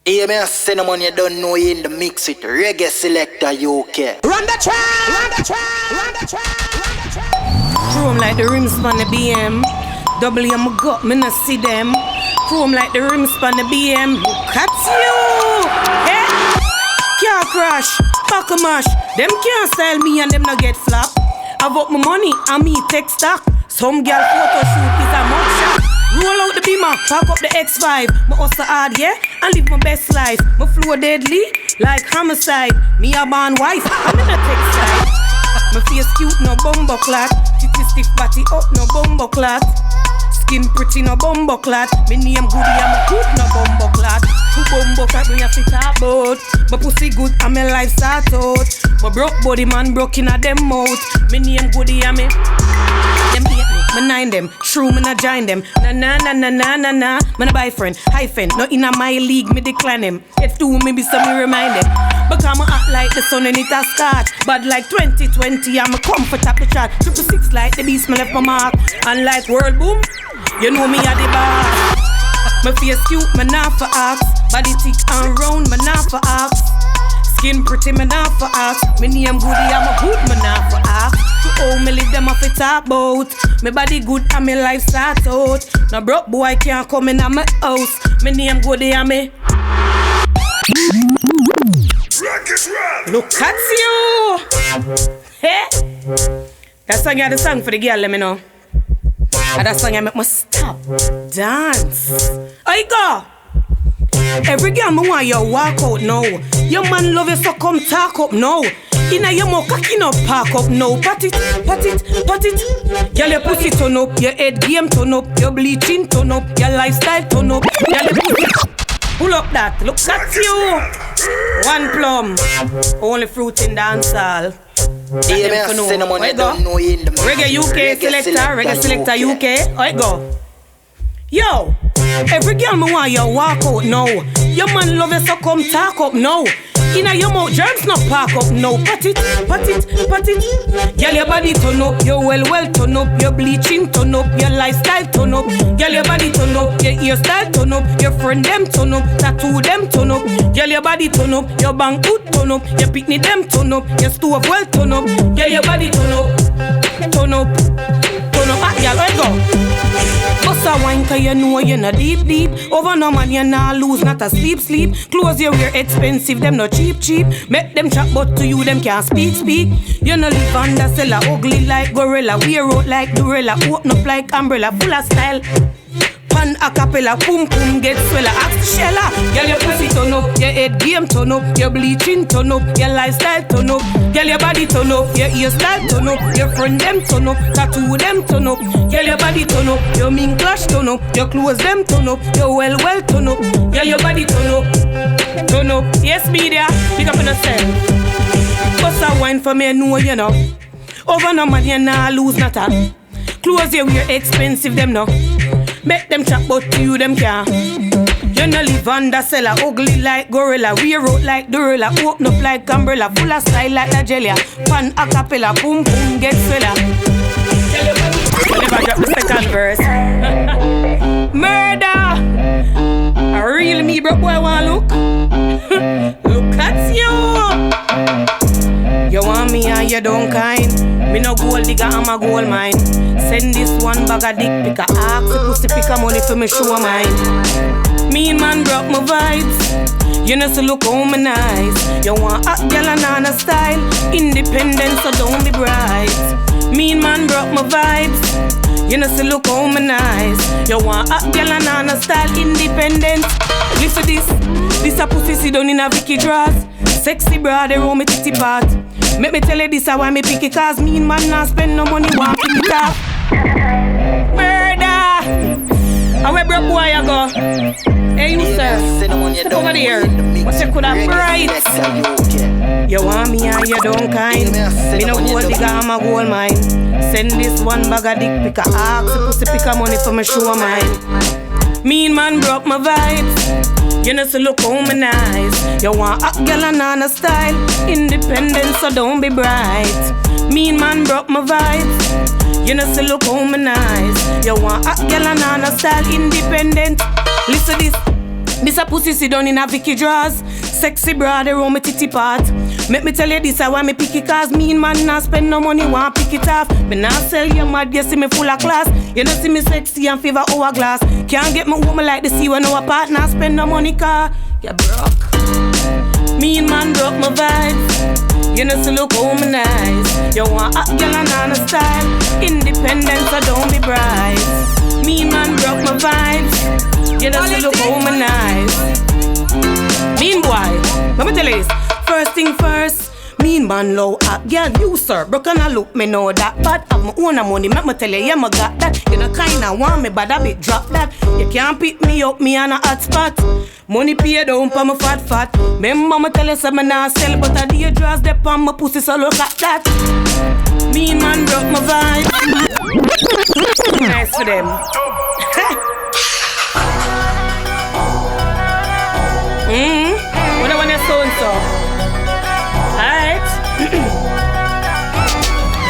Hear me a cinnamon, you don't know you in the mix with Reggae Selecta UK. Run the track, run the track, run the track, run the track. Chrome like the rims on the BM. Double M gut, me not see them. Chrome like the rims on the BM. Look at you, hey. Car crash, back a mash. Them can't style me and them not get flap. I've up my money and me take stock. Some girl photo shoot is a mugshot. Roll out the beamer, pack up the X5. My hustle hard, yeah, and live my best life. My flow deadly, like homicide. Me a born wife, I'm in a text side. My face cute, no bumbo clot. Titty stiff body up, no bumbo clot. Skin pretty, no bumbo clot. Me name Goody, I'm a good, no bumbo clot. Two bumbo clot when you fit talk about. My pussy good, and my life start out. My broke body man broke in a them mouth. Me name Goody, I'm a them hate me, me nine them. True, me not join them. Na na na na na na na. Me no boyfriend, hyphen. Not in a my league, me decline them. Get to me, be some me remind them. Because I act like the sun and it a scotch. But like 2020, I'm a comfort up the chart. 666 like the beast, me left my mark. And like World Boom, you know me at the bar. My face cute, me not for axe. Body thick and round, me not for axe. Skin pretty, me not for axe. Me name Goody, I'm a good, me not for axe. Oh, me live them off it talk about. Me body good and me life start out. No broke boy can't come in at my house. Me name Goody and me. Look at you. Hey, that song you had the song for the girl, let me know. And that song I make me stop dance. I go. Every girl me want you walk out now. Your man love you so come talk up now. Inna your mouth cocky no park up now. Pat it, pat it, pat it. Girl your pussy turn up, your head game turn up, your bleaching turn up, your lifestyle turn up. Girl your pussy pull up that, look at you. One plum, only fruit in dancehall. Hear me a cinnamon, you don't know you in the mix. Reggae UK Selecta, Reggae Selecta UK. Alright go. Yo, every girl me want you walk out now. Your man love you so come talk up now. Inna your mouth germs not park up now. Pat it, pat it, pat it. Girl your body turn up, your well turn up, your bleaching turn up, your lifestyle turn up. Girl your body turn up, your hairstyle turn up, your friend them turn up, tattoo them turn up. Girl your body turn up, your bank hood turn up, your picnic them turn up, your stove well turn up. Girl your body turn up, turn up, turn up. Ah, girl, let go. Bust a wine cause you know you're not deep. Over no man you not lose, not a sleep. Clothes you wear expensive, them not cheap. Make them chat but to you them can't speak. You no live under cellar, ugly like gorilla. Wear out like Durella, open up like umbrella, full of style. Pan a cappella, pum get swella. Ask the shella. Girl your pussy turn up, your head game turn up, your bleaching turn up, your lifestyle turn up. Girl your body turn up, your hairstyle turn up, your friend them turn up, tattoo them turn up. Girl your body turn up, your mean clash turn up, your clothes them turn up, your well turn up. Girl your body turn up, turn up. Yes media, pick up on yourself. Bust a wine for me, I know you know. Over no man you nah lose not a. Clothes you wear expensive them no. Make them chat but to you them can't. You no live under cellar, ugly like gorilla. Wear out like Durella, open up like umbrella, full of style like the jelly. Pan a cappella, pum get swella. Never drop the second verse. Murder. A real me bro boy want look. Look at you. You want me and you don't kind. Me no gold digger, I'm a gold mine. Send this one bag of dick picker. Ask the pussy picker money for me show mine. Mean man broke my vibes. You know so look how me nice. You want hot girl and on a style. Independent so don't be bright. Mean man broke my vibes. You know so look how me nice. You want hot girl and on a style. Independent. Listen this a pussy sit down in a Vicky dress. Sexy bra, they roll me titty part. Make me tell you this, why me pick it. Cause mean man not spend no money, want pick it up. Murder. And where broke boy you go? Hey you sir, step over there. What you could have bright? You want me and you don't kind. Me no gold digger, I'm a gold mine. Send this one bag of dick picker. Ask the pussy picker money for me show mine. Mean man broke my vibes. You know so look how me nice. You want a girl and on a style. Independent so don't be bright. Mean man broke my vibes. You know so look how me nice. You want a girl and on a style. Independent. Listen this. This a pussy sit down in a Vicky drawers. Sexy broad around me titty part. Make me tell you this, I want me pick it cause mean man not spend no money, want pick it off. Me not sell you mad, you see me full of class. You don't see me sexy and favor hourglass. Can't get me woman like the sea when our partner spend no money car. You broke. Mean man broke my vibes. You know so look how me nice. You want a girl and on a style. Independent so don't be bright. Mean man broke my vibes. You know so look how me nice. Mean boy, let me tell you this. First thing first, mean man low at girl, you sir, broke and I look, me know that. But have my own money, make me tell you, yeah, me got that. You know kinda want me, but I be drop that. You can't pick me up, me on a hot spot. Money pay down for my fat. Remember me tell you some me nah sell, but I do draws dep on my pussy, so look at that. Mean man broke my vibe. Nice for them. What I want your so-and-so. Alright.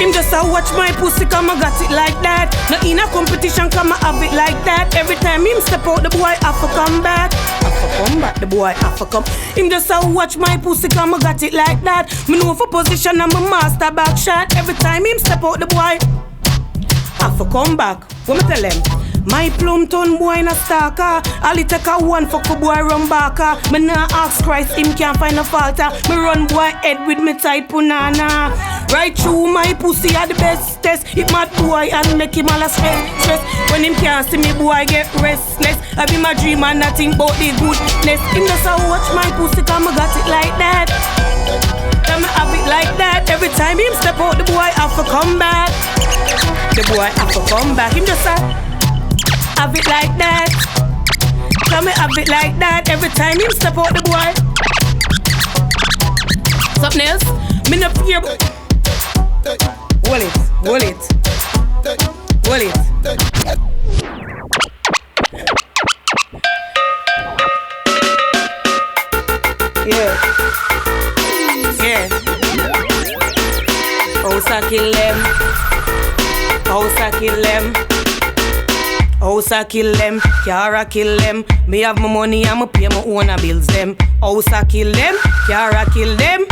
Him just a watch my pussy come I got it like that. No in a competition come I have it like that. Every time him step out the boy have to come back. Have to come back, the boy have to come. Him just a watch my pussy come I got it like that. Me know for position I'm a master back shot. Every time him step out the boy have to come back. What me tell him? My plum ton boy na stalker. All it take a one fuck a boy run backer. Me nah ask Christ, him can't find a falter. Me run boy head with me tight punana. Right through my pussy are the bestest. Hit mad boy and make him all a stress. When him can't see me boy get restless. I be my dream and I think about the goodness. Him just a watch my pussy come I got it like that. Come have it like that. Every time him step out the boy have to come back. The boy have to come back. Him just a have it like that. Come and have it like that. Every time him step out the boy. Something else? Me no fear. Hold it. Yeah. House I kill them, Cara kill them. Me have my money and me pay my own bills them. House I kill them, Cara kill them.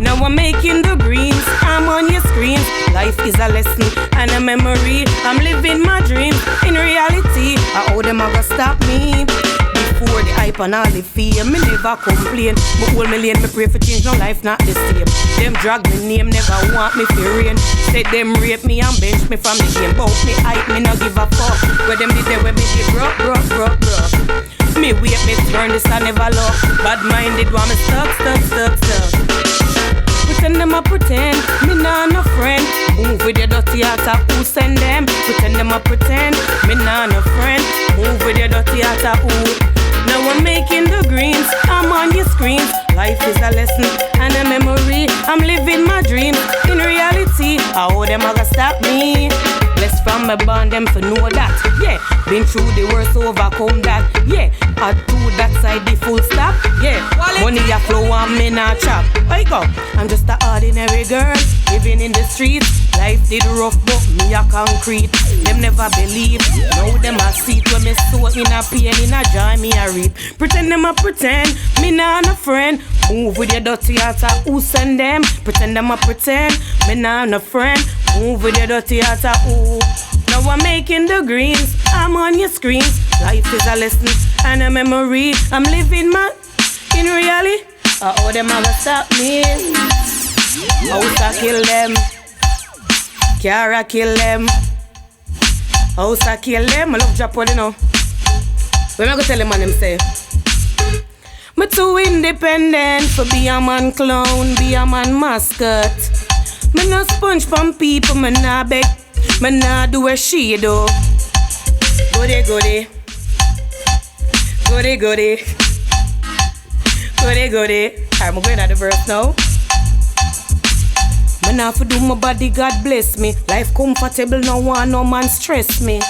Now I'm making the greens, I'm on your screen. Life is a lesson and a memory. I'm living my dream. In reality, how them a go stop me? Before the hype and all the fame, me never complain. But hold me lane, me pray for change, no life not the same. Them drag me name, never want me for rain. Said them rape me and bench me from the game. Bout me hype, me no give a fuck. Where them did they, where me did broke. Me wait, me turn this I never look. Bad minded, want me stuck. Pretend them a pretend, me nah no friend. Move with your dirty heart up, who send them? Pretend them a pretend, me nah no friend. Move with your dirty heart up, who? Now I'm making the greens, I'm on your screens. Life is a lesson and a memory. I'm living my dream. In reality, how them a gonna stop me? Blessed from my bond, them for know that. Yeah, been through the worst, overcome that. Yeah, I do that side the full stop. Yeah, money a flow and me not chop. Wake up, I'm just a ordinary girl living in the streets. Life did rough, but me a concrete. Them never believe. Now them a see when me so in a pain, in a joy me a reap. Pretend them a pretend, me nah no friend. Move with your dirty heart, who send them? Pretend them a pretend, me nah no friend. Move with your dirty heart, who? Now I'm making the greens, I'm on your screens. Life is a lesson and a memory. I'm living my, in reality, how them a stop me? House I kill them, Cara kill them. House I kill them. I love Japan, you know. When I go tell them and them say, me too independent for be a man clown, be a man mascot. Me no sponge from people, me nah beg, me nah do a she do. Goody. Alright, I'm going at the verse now. Me nah fi do my body, God bless me. Life comfortable, no one, no man stress me.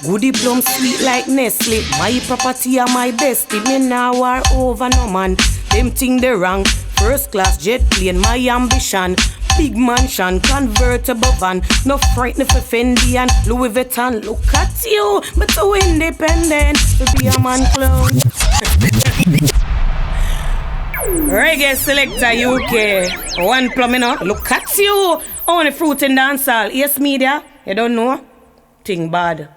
Goody Plum sweet like Nestle. My property are my bestie. Me nah war over no man. Them thing they wrong. First class jet plane, my ambition. Big mansion, convertible van. No frightened for Fendi and Louis Vuitton. Look at you, but so independent to be a man clone. Reggae Selecta UK. One plumbing up. Look at you. Only fruit in dancehall. Yes, media. You don't know? Thing bad.